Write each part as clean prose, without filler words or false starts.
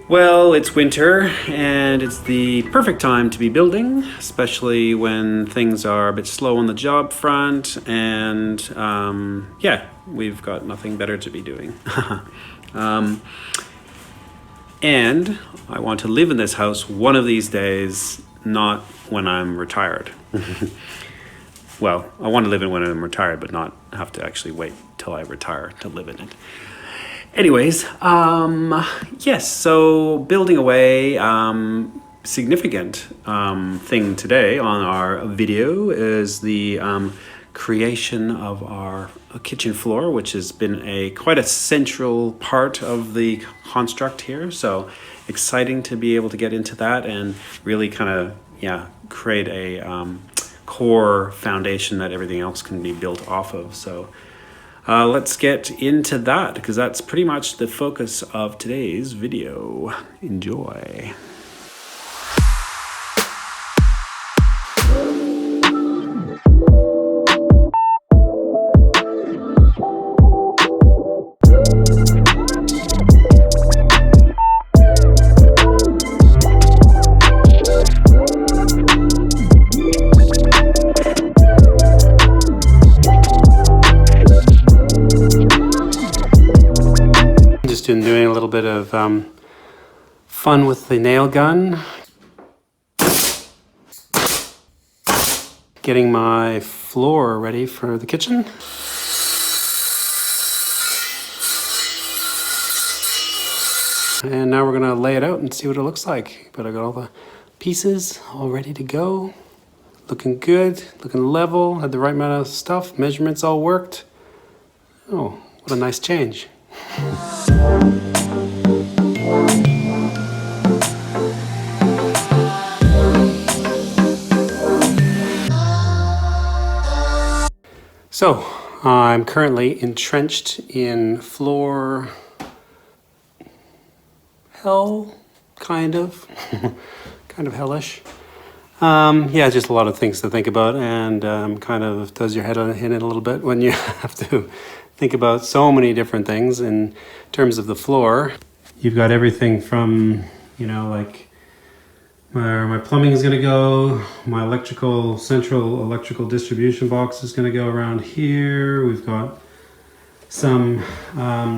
Well, it's winter and it's the perfect time to be building, especially when things are a bit slow on the job front and yeah, we've got nothing better to be doing. And I want to live in this house one of these days, not when I'm retired. Well, I want to live in when I'm retired, but not have to actually wait till I retire to live in it. Anyways, yes, so building away, significant thing today on our video is the creation of our kitchen floor, which has been quite a central part of the construct here. So exciting to be able to get into that and really kind of, create a core foundation that everything else can be built off of. So let's get into that because that's pretty much the focus of today's video. Enjoy. Been doing a little bit of fun with the nail gun, getting my floor ready for the kitchen. And now we're gonna lay it out and see what it looks like. But I got all the pieces all ready to go. Looking good, looking level, had the right amount of stuff, measurements all worked. Oh, what a nice change. So, I'm currently entrenched in floor hell, kind of, kind of hellish. Yeah, just a lot of things to think about and kind of does your head in it a little bit when you have to think about so many different things in terms of the floor. You've got everything from, like where my plumbing is going to go, my central electrical distribution box is going to go around here. We've got some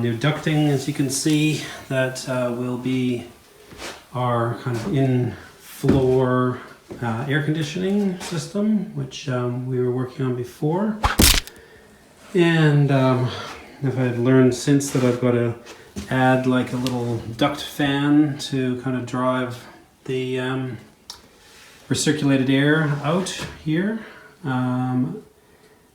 new ducting, as you can see, that will be our kind of in-floor air conditioning system, which we were working on before. And if I've learned since that I've got to add like a little duct fan to kind of drive the recirculated air out here.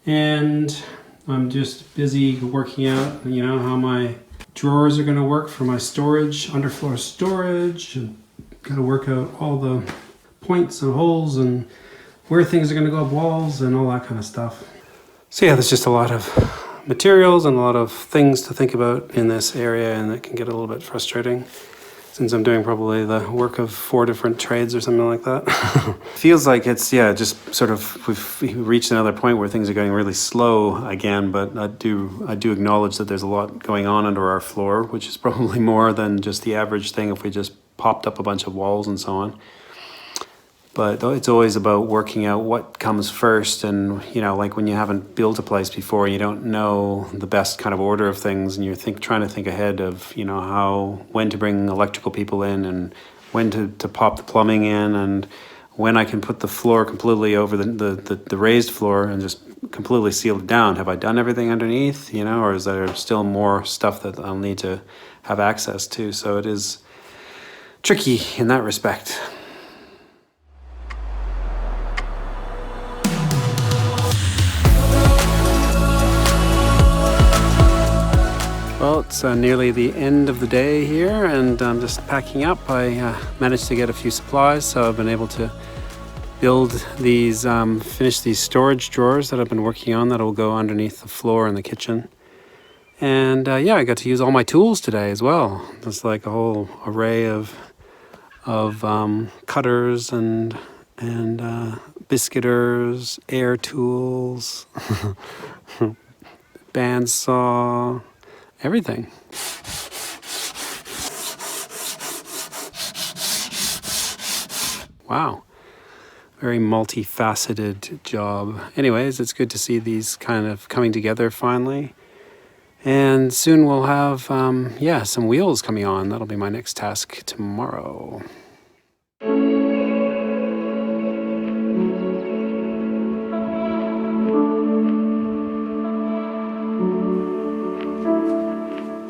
And I'm just busy working out, how my drawers are going to work for my storage, underfloor storage, and got to work out all the points and holes and where things are going to go up walls and all that kind of stuff. So yeah, there's just a lot of materials and a lot of things to think about in this area, and it can get a little bit frustrating since I'm doing probably the work of 4 different trades or something like that. Feels like it's, just sort of, we've reached another point where things are going really slow again, but I do acknowledge that there's a lot going on under our floor, which is probably more than just the average thing if we just popped up a bunch of walls and so on. But it's always about working out what comes first, and like when you haven't built a place before, you don't know the best kind of order of things, and you're trying to think ahead of when to bring electrical people in, and when to pop the plumbing in, and when I can put the floor completely over the raised floor and just completely seal it down. Have I done everything underneath, or is there still more stuff that I'll need to have access to? So it is tricky in that respect. Well, it's nearly the end of the day here, and I'm just packing up. I managed to get a few supplies, so I've been able to build these, finish these storage drawers that I've been working on that will go underneath the floor in the kitchen. And I got to use all my tools today as well. There's like a whole array of cutters and biscuiters, air tools, bandsaw, everything. Wow. Very multifaceted job. Anyways, it's good to see these kind of coming together finally. And soon we'll have, some wheels coming on. That'll be my next task tomorrow.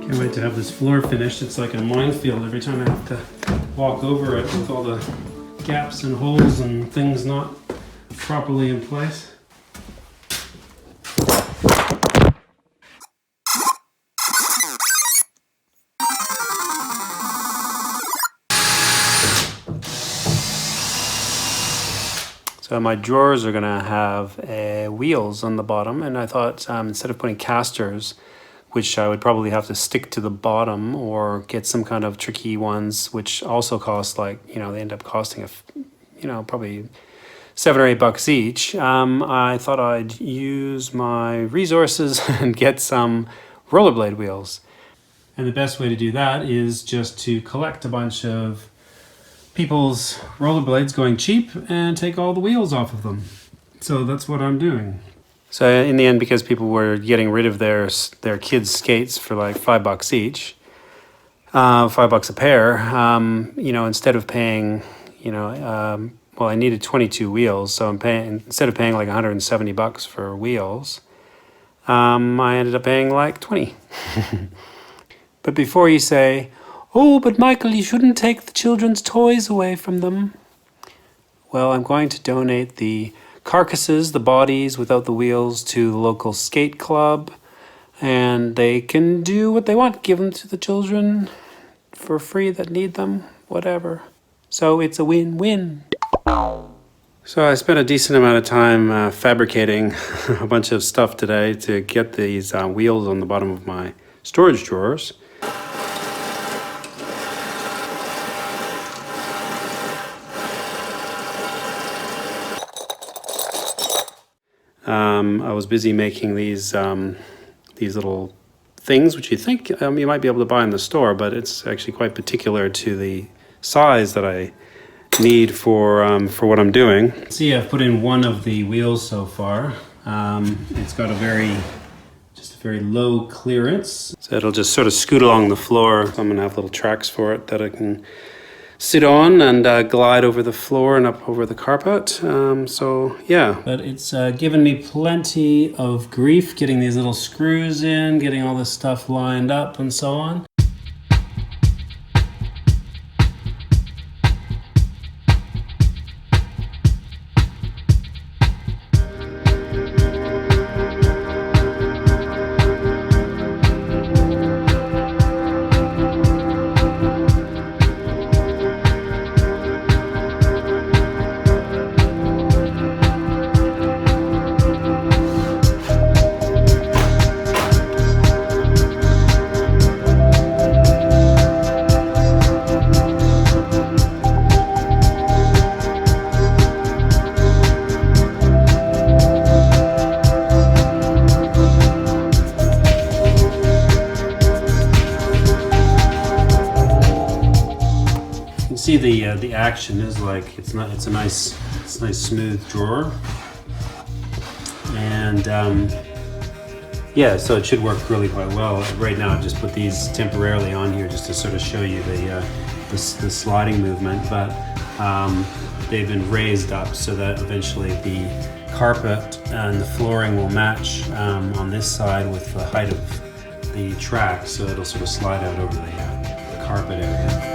Can't wait to have this floor finished. It's like a minefield every time I have to walk over it with all the gaps and holes and things not properly in place. So my drawers are gonna have wheels on the bottom, and I thought instead of putting casters, which I would probably have to stick to the bottom or get some kind of tricky ones, which also cost they end up costing probably $7 or $8 each. I thought I'd use my resources and get some rollerblade wheels. And the best way to do that is just to collect a bunch of people's rollerblades going cheap and take all the wheels off of them. So that's what I'm doing. So in the end, because people were getting rid of their kids' skates for like $5 each, $5 a pair, instead of paying, I needed 22 wheels, so instead of paying like $170 for wheels, I ended up paying like 20. But before you say, "Oh, but Michael, you shouldn't take the children's toys away from them," well, I'm going to donate the carcasses, the bodies without the wheels, to the local skate club, and they can do what they want. Give them to the children for free that need them, whatever. So it's a win-win. So I spent a decent amount of time fabricating a bunch of stuff today to get these wheels on the bottom of my storage drawers. I was busy making these little things, which you think you might be able to buy in the store, but it's actually quite particular to the size that I need for what I'm doing. See, I've put in one of the wheels so far. It's got a very low clearance, so it'll just sort of scoot along the floor. So I'm gonna have little tracks for it that I can sit on and glide over the floor and up over the carpet. But it's given me plenty of grief getting these little screws in, getting all this stuff lined up and so on. See the action is like it's a nice smooth drawer, and so it should work really quite well. Right now I've just put these temporarily on here just to sort of show you the sliding movement, but they've been raised up so that eventually the carpet and the flooring will match on this side with the height of the track, so it'll sort of slide out over the carpet area.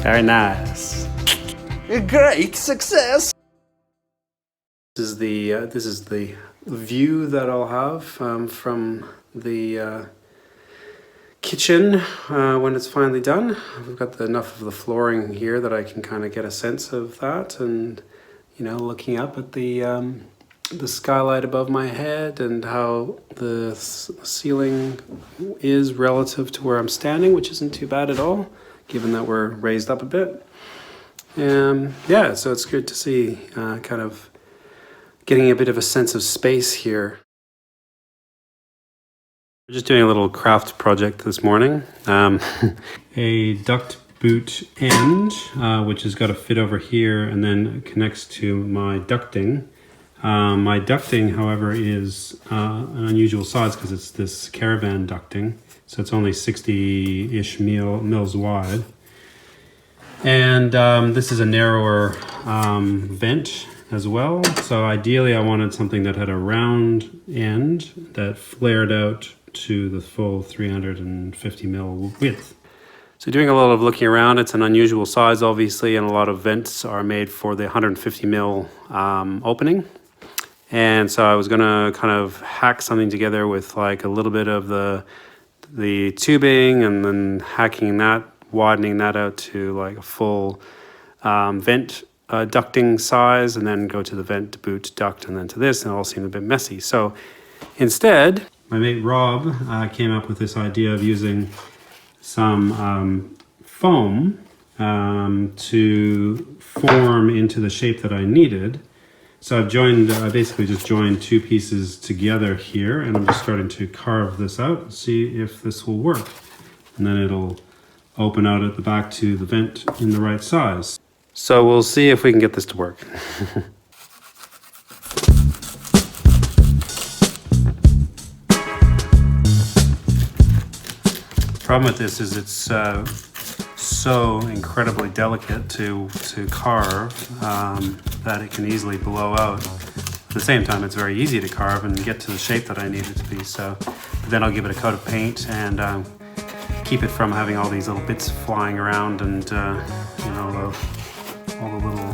Very nice. A great success. This is the view that I'll have from the kitchen when it's finally done. We've got enough of the flooring here that I can kind of get a sense of that, and looking up at the skylight above my head and how the ceiling is relative to where I'm standing, which isn't too bad at all, given that we're raised up a bit. So it's good to see kind of getting a bit of a sense of space here. We're just doing a little craft project this morning. A duct boot end, which has got to fit over here and then connects to my ducting. My ducting, however, is an unusual size because it's this caravan ducting. So it's only 60-ish mils wide. And this is a narrower vent as well. So ideally I wanted something that had a round end that flared out to the full 350 mil width. So doing a lot of looking around, it's an unusual size obviously, and a lot of vents are made for the 150 mil opening. And so I was gonna kind of hack something together with like a little bit of the tubing and then hacking that, widening that out to like a full vent ducting size, and then go to the vent boot duct and then to this, and it all seemed a bit messy. So instead, my mate Rob came up with this idea of using some foam to form into the shape that I needed. So I basically just joined two pieces together here, and I'm just starting to carve this out and see if this will work. And then it'll open out at the back to the vent in the right size. So we'll see if we can get this to work. Problem with this is it's so incredibly delicate to carve that it can easily blow out. At the same time, it's very easy to carve and get to the shape that I need it to be. So then I'll give it a coat of paint and keep it from having all these little bits flying around and you know, all the little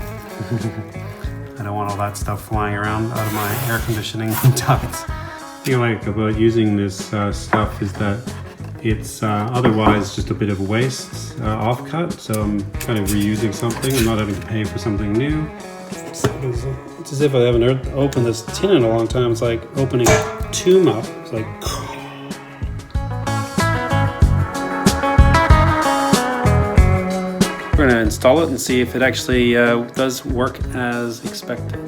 I don't want all that stuff flying around out of my air conditioning ducts. The thing I like about using this stuff is that it's otherwise just a bit of a waste offcut, so I'm kind of reusing something. I'm not having to pay for something new. It's as if I haven't opened this tin in a long time. It's like opening a tomb up. It's like... We're going to install it and see if it actually does work as expected.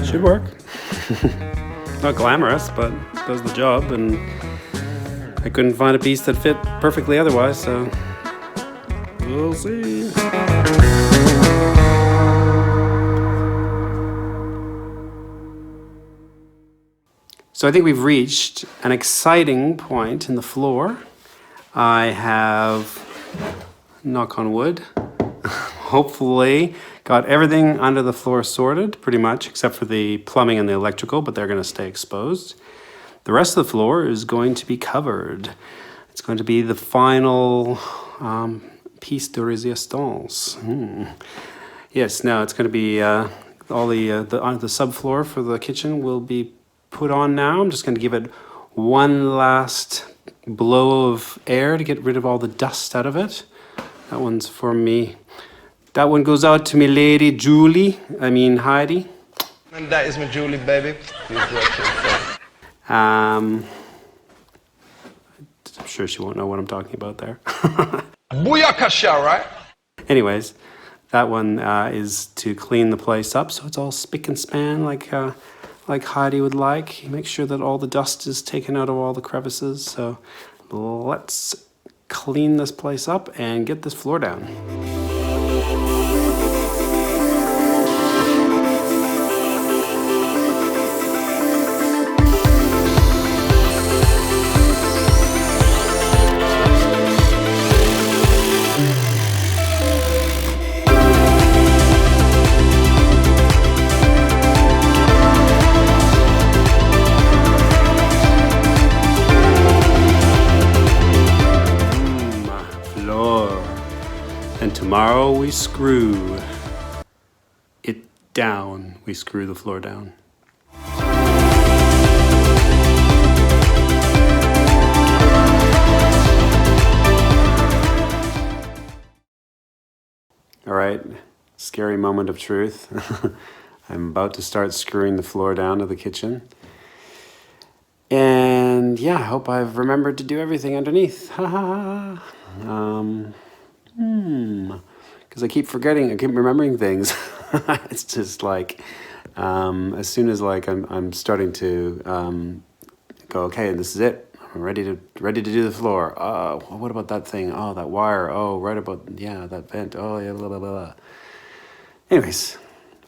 Should work. Not glamorous, but does the job, and I couldn't find a piece that fit perfectly otherwise, so we'll see. So I think we've reached an exciting point in the floor. I have, knock on wood, hopefully got everything under the floor sorted, pretty much, except for the plumbing and the electrical, but they're going to stay exposed. The rest of the floor is going to be covered. It's going to be the final piece de resistance. Yes, now it's going to be all the subfloor for the kitchen will be put on now. I'm just going to give it one last blow of air to get rid of all the dust out of it. That one's for me. That one goes out to me lady Heidi. And that is my Julie, baby. I'm sure she won't know what I'm talking about there. Booyakasha, right? Anyways, that one is to clean the place up so it's all spick and span like Heidi would like. Make sure that all the dust is taken out of all the crevices. So let's clean this place up and get this floor down. And tomorrow we screw it down. We screw the floor down. All right, scary moment of truth. I'm about to start screwing the floor down to the kitchen. And yeah, I hope I've remembered to do everything underneath. Ha ha ha. Because I keep forgetting, I keep remembering things. It's just like, as soon as like I'm starting to go, okay, this is it. I'm ready to do the floor. Oh, what about that thing? Oh, that wire. Oh, right about, yeah, that vent. Oh, yeah, blah, blah, blah, blah. Anyways,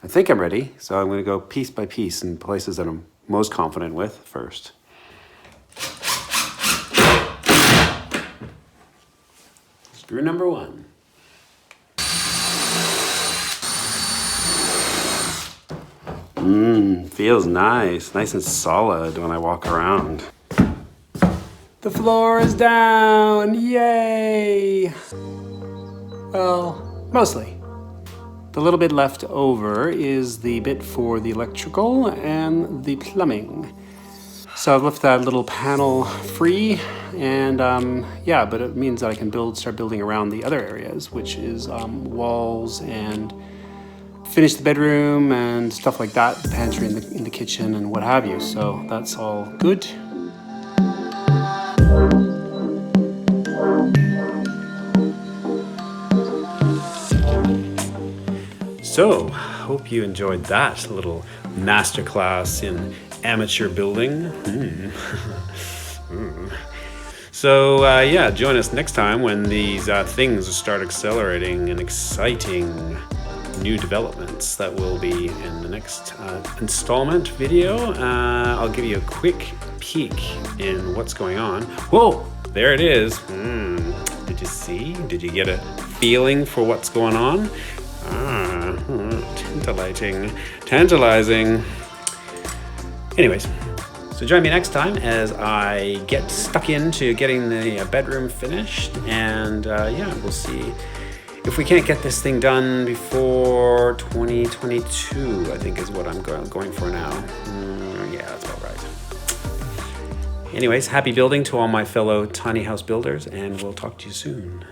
I think I'm ready. So I'm going to go piece by piece in places that I'm most confident with first. Screw number 1. Feels nice and solid when I walk around. The floor is down, yay! Well, mostly. The little bit left over is the bit for the electrical and the plumbing. So I've left that little panel free, and yeah, but it means that I can start building around the other areas, which is walls and finish the bedroom and stuff like that, the pantry in the kitchen and what have you. So that's all good. So, hope you enjoyed that little masterclass in amateur building. So yeah, join us next time when these things start accelerating and exciting new developments that will be in the next installment video. I'll give you a quick peek in what's going on. Whoa, there it is. Did you see? Did you get a feeling for what's going on? Tantalizing. Anyways, so join me next time as I get stuck into getting the bedroom finished, and yeah, we'll see if we can't get this thing done before 2022, I think is what I'm going for now. Yeah, that's about right. Anyways, happy building to all my fellow tiny house builders, and we'll talk to you soon.